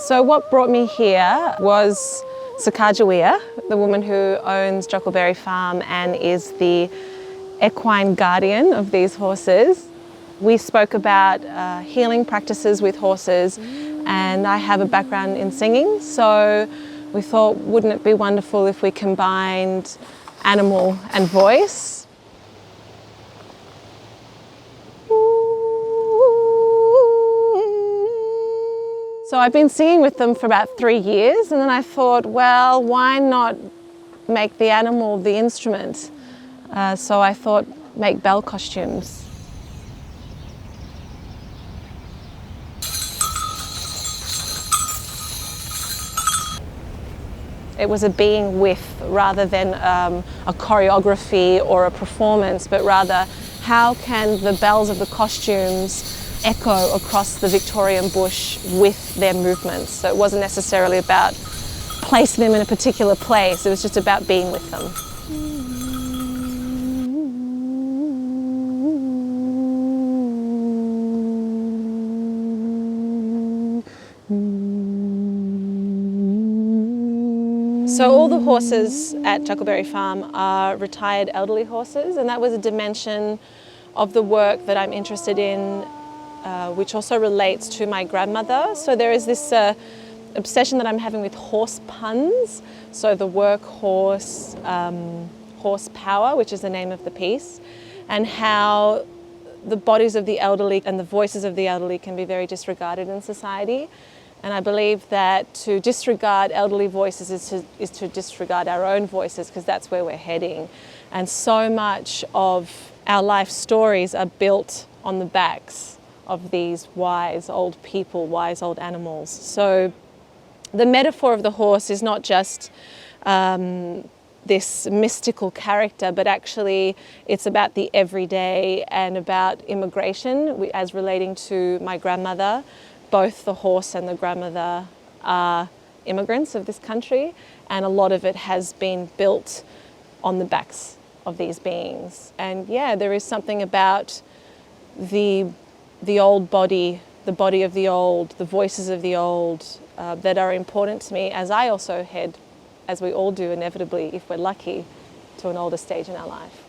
So what brought me here was Jocklebeary, the woman who owns Jocklebeary Farm and is the equine guardian of these horses. We spoke about healing practices with horses, and I have a background in singing, so we thought, wouldn't it be wonderful if we combined animal and voice? So I've been singing with them for about 3 years, and then I thought, well, why not make the animal the instrument? So I thought, make bell costumes. It was a being with, rather than a choreography or a performance, but rather how can the bells of the costumes echo across the Victorian bush with their movements. So it wasn't necessarily about placing them in a particular place, it was just about being with them. So all the horses at Jocklebeary Farm are retired elderly horses, and that was a dimension of the work that I'm interested in, which also relates to my grandmother. So there is this obsession that I'm having with horse puns. So the workhorse, horsepower, which is the name of the piece, and how the bodies of the elderly and the voices of the elderly can be very disregarded in society. And I believe that to disregard elderly voices is to disregard our own voices, because that's where we're heading. And so much of our life stories are built on the backs of these wise old people, wise old animals. So the metaphor of the horse is not just this mystical character, but actually it's about the everyday and about immigration as relating to my grandmother. Both the horse and the grandmother are immigrants of this country, and a lot of it has been built on the backs of these beings. And yeah, there is something about the old body, the body of the old, the voices of the old that are important to me, as I also head, as we all do inevitably if we're lucky, to an older stage in our life.